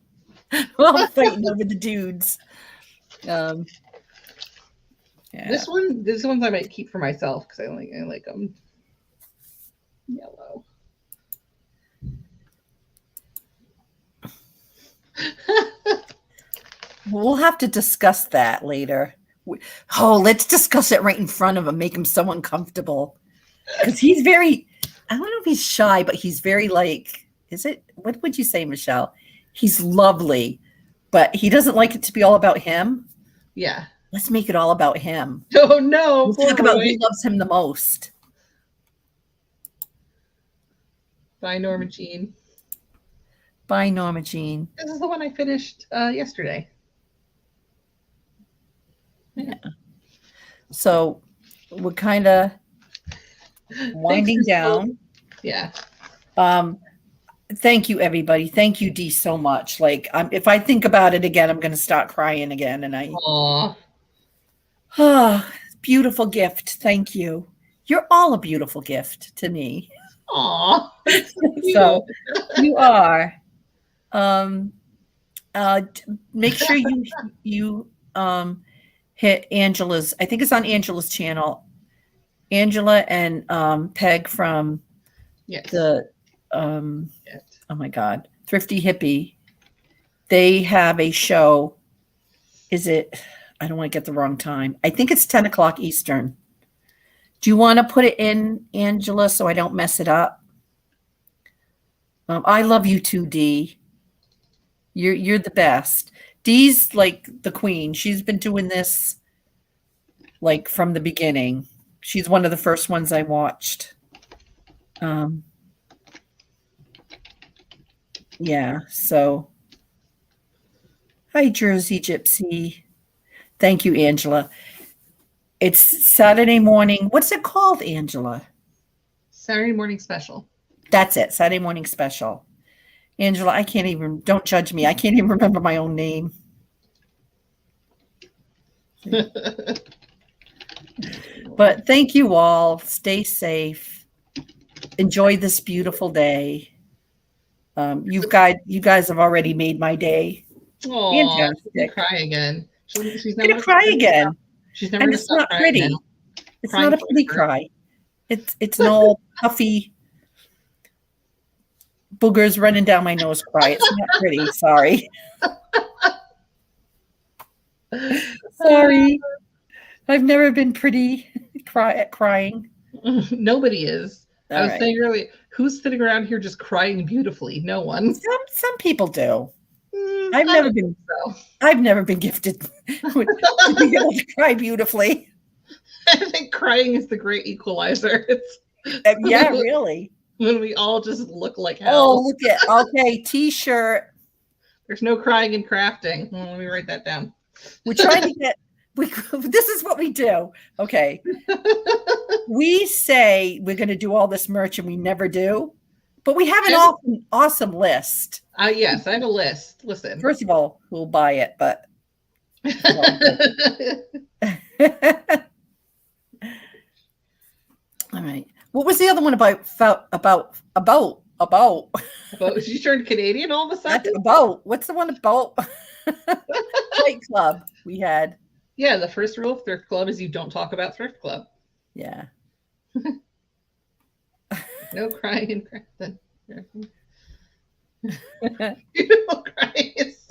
fighting over the dudes. Yeah. This ones I might keep for myself because I like them yellow. We'll have to discuss that later. Let's discuss it right in front of him. Make him so uncomfortable because he's very. I don't know if he's shy, but he's very like. Is it? What would you say, Michelle? He's lovely, but he doesn't like it to be all about him. Yeah. Let's make it all about him. Oh no! Let's talk about who loves him the most. Bye, Norma Jean. Bye, Norma Jean. This is the one I finished yesterday. Yeah. So we're kind of winding down. Yeah. Thank you, everybody. Thank you, Dee, so much. Like, if I think about it again, I'm going to start crying again. And beautiful gift. Thank you. You're all a beautiful gift to me. Aww. So you are. Make sure you hit Angela's. I think it's on Angela's channel. Angela and Peg from the oh my God, Thrifty Hippie. They have a show. Is it? I don't want to get the wrong time. I think it's 10 o'clock Eastern. Do you want to put it in, Angela, so I don't mess it up? I love you too, Dee. You're the best. Dee's like the queen. She's been doing this like from the beginning. She's one of the first ones I watched. Yeah, so hi, Jersey Gypsy. Thank you, Angela. It's Saturday morning. What's it called, Angela? Saturday morning special. That's it. Saturday morning special. Angela, I can't even, don't judge me. I can't even remember my own name. But thank you all. Stay safe. Enjoy this beautiful day. You guys have already made my day. Oh, she's gonna cry again. She's never gonna cry again. She's never. And it's not pretty. Now. It's not a pretty cry. It's an old puffy boogers running down my nose cry. It's not pretty. Sorry. Sorry. I've never been pretty at crying. Nobody is. I was saying earlier, who's sitting around here just crying beautifully? No one. Some people do. I've never been gifted with, to be able to cry beautifully. I think crying is the great equalizer. It's yeah, really. When we all just look like hell. Oh, look at t-shirt. There's no crying in crafting. Well, let me write that down. We're trying to get. This is what we do. Okay. We say we're going to do all this merch and we never do, but we have an awesome list. Yes, I have a list. Listen. First of all, we'll buy it, but. All right. What was the other one about? She turned Canadian all of a sudden? What's the one about? Fight Club we had. Yeah, the first rule of Thrift Club is you don't talk about Thrift Club. Yeah. No crying in Cranston. Beautiful crying is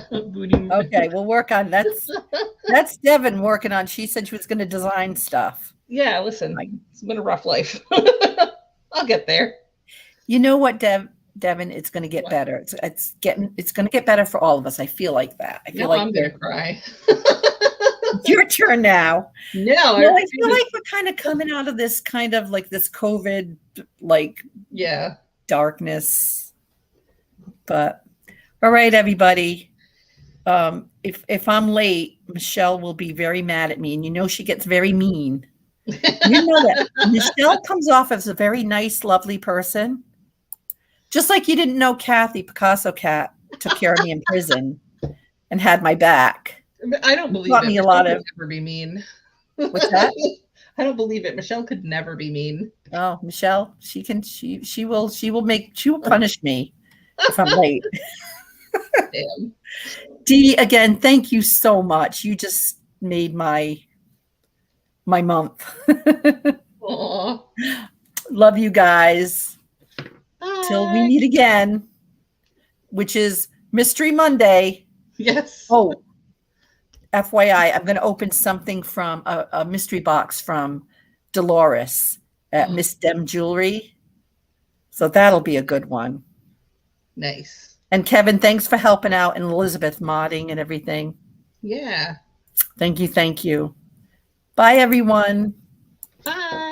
booty. Okay, we'll work on that's Devin working on. She said she was going to design stuff. Yeah, listen, it's been a rough life. I'll get there. You know what, Devin, it's going to get better. It's going to get better for all of us. I feel like that. I feel like I'm going to cry. It's your turn now. No, I feel like we're kind of coming out of this kind of like this COVID, like, darkness. But all right, everybody. If I'm late, Michelle will be very mad at me, and you know she gets very mean. You know that Michelle comes off as a very nice, lovely person. Just like you didn't know Kathy Picasso Cat took care of me in prison and had my back. I don't believe taught it. me a Michelle lot could of. never be mean. What's that? I don't believe it. Michelle could never be mean. Oh, Michelle, she will punish me if I'm late. Damn. Dee, again, thank you so much. You just made my month. Aww. Love you guys. Bye. Till we meet again, which is Mystery Monday. Yes. Oh, FYI, I'm going to open something from a mystery box from Dolores at Miss Dem Jewelry. So that'll be a good one. Nice. And Kevin, thanks for helping out, and Elizabeth modding and everything. Yeah. Thank you. Bye, everyone. Bye.